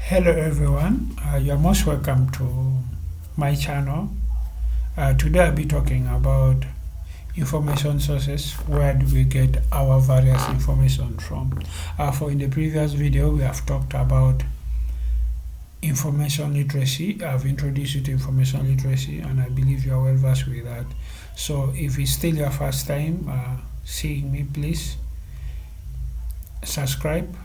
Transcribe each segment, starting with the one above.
Hello everyone, you're most welcome to my channel. Today I'll be talking about information sources. Where do we get our various information from? For in the previous video we have talked about information literacy. I've introduced you to information literacy and I believe you are well versed with that. So if it's still your first time seeing me, please subscribe,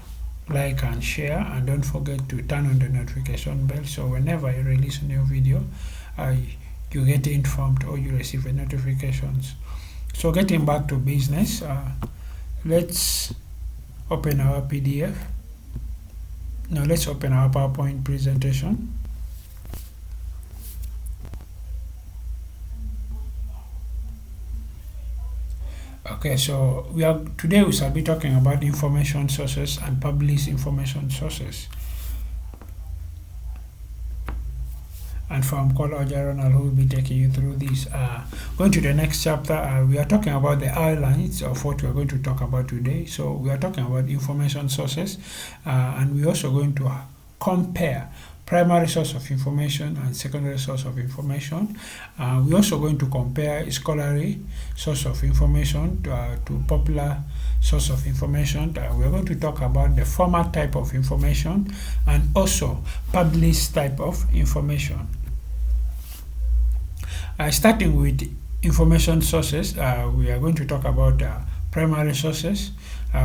like and share, and don't forget to turn on the notification bell so whenever I release a new video you get informed or you receive the notifications. So getting back to business, let's open our PDF. Now let's open our PowerPoint presentation. Okay, so today we shall be talking about information sources and published information sources. And from Kola Ronald, who will be taking you through this. Going to the next chapter, we are talking about the outlines of what we are going to talk about today. So we are talking about information sources, and we're also going to compare primary source of information and secondary source of information. We're also going to compare scholarly source of information to popular source of information. We're going to talk about the format type of information and also published type of information. Starting with information sources, we are going to talk about primary sources.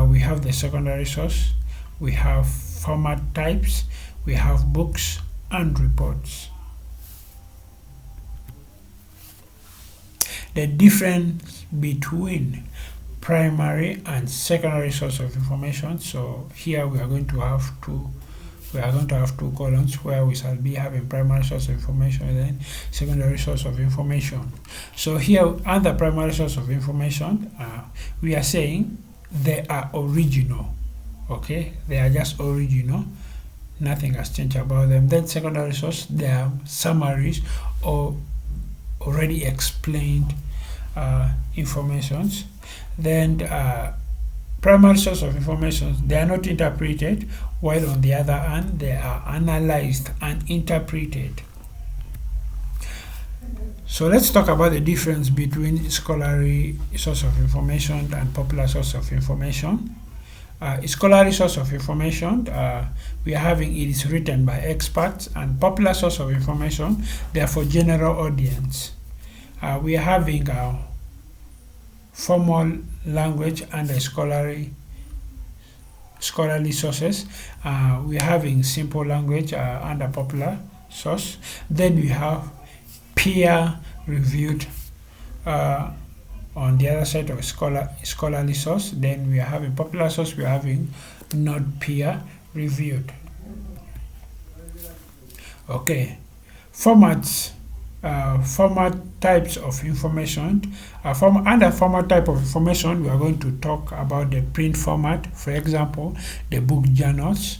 We have the secondary source, we have format types, we have books and reports. The difference between primary and secondary source of information. So here we are going to have two columns where we shall be having primary source of information and then secondary source of information. So here under primary source of information, we are saying they are original. Okay, they are just original, nothing has changed about them. Then secondary source, they are summaries or already explained informations. Then primary source of information, they are not interpreted, while on the other hand they are analyzed and interpreted. So let's talk about the difference between scholarly source of information and popular source of information. Scholarly source of information, we are having it is written by experts, and popular source of information, they are for general audience. We are having formal language and the scholarly sources. We are having simple language under popular source. Then we have peer reviewed on the other side of scholarly source. Then we are having popular source, we are having not peer reviewed. Okay, formats. Format types of information. Under format type of information, we are going to talk about the print format, for example, the book journals.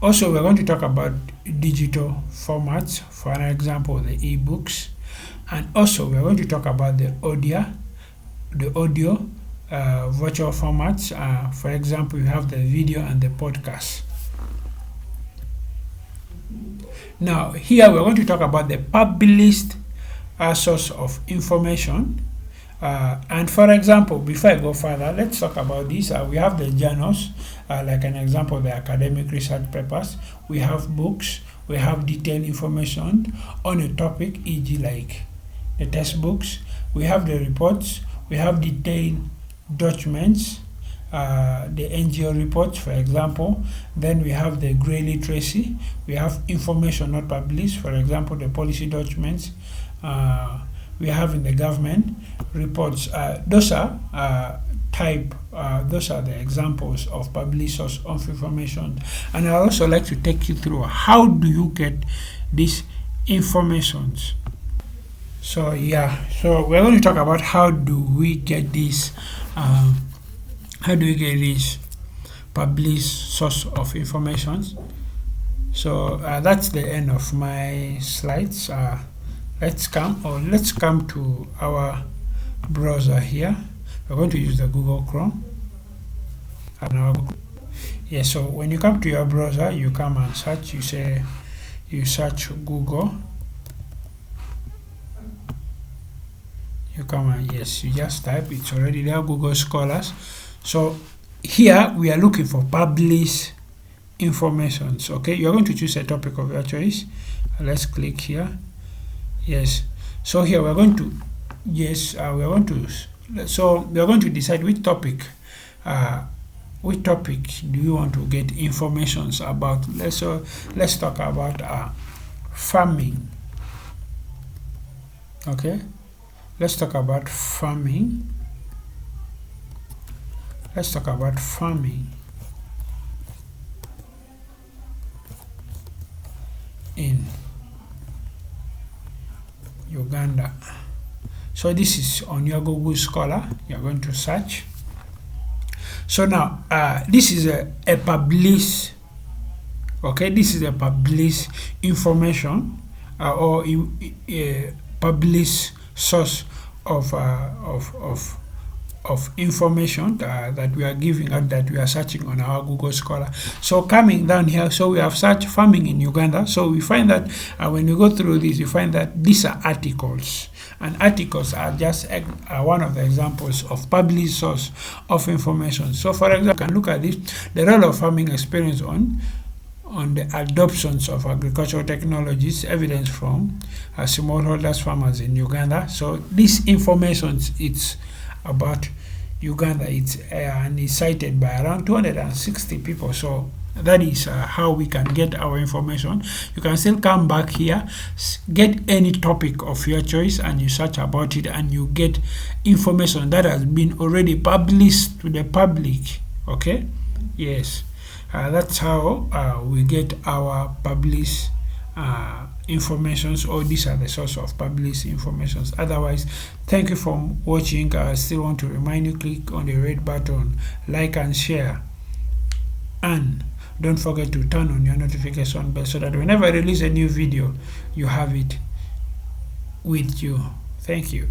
Also, we are going to talk about digital formats, for an example, the e-books. And also, we are going to talk about the audio virtual formats. For example, you have the video and the podcast. Now, here we're going to talk about the published source of information. And for example, before I go further, let's talk about this. We have the journals, like an example, the academic research papers. We have books, we have detailed information on a topic, e.g. like the textbooks. We have the reports, we have detailed documents, the NGO reports, for example. Then we have the grey literacy, we have information not published, for example, the policy documents. We have in the government reports. Those are the examples of published source of information. And I also like to take you through how do you get these informations. So yeah, so we're going to talk about how do we get this published source of information. So that's the end of my slides. Let's come to our browser here. We're going to use the Google Chrome. Yes, so when you come to your browser, you come and search. You search Google. You come and yes, you just type. It's already there, Google Scholars. So here we are looking for published informations. Okay, you're going to choose a topic of your choice. Let's click here. Yes, so here we're going to so we are going to decide which topic do you want to get informations about. Let's talk about farming. Okay, let's talk about farming. Let's talk about farming in Uganda. So this is on your Google Scholar. You're going to search. So now this is a published, okay, this is a published information or published source of information that we are giving out, that we are searching on our Google Scholar. So coming down here, so we have searched farming in Uganda. So we find that when you go through this, you find that these are articles, and articles are just one of the examples of published source of information. So for example, you can look at this, the role of farming experience on the adoptions of agricultural technologies, evidence from smallholders farmers in Uganda. So this information, it's about Uganda. And it's cited by around 260 people. So that is how we can get our information. You can still come back here, get any topic of your choice, and you search about it, and you get information that has been already published to the public. Okay, yes, that's how we get our published informations, or these are the source of published informations. Otherwise, thank you for watching. I still want to remind you, click on the red button, like and share, and don't forget to turn on your notification bell so that whenever I release a new video, you have it with you. Thank you.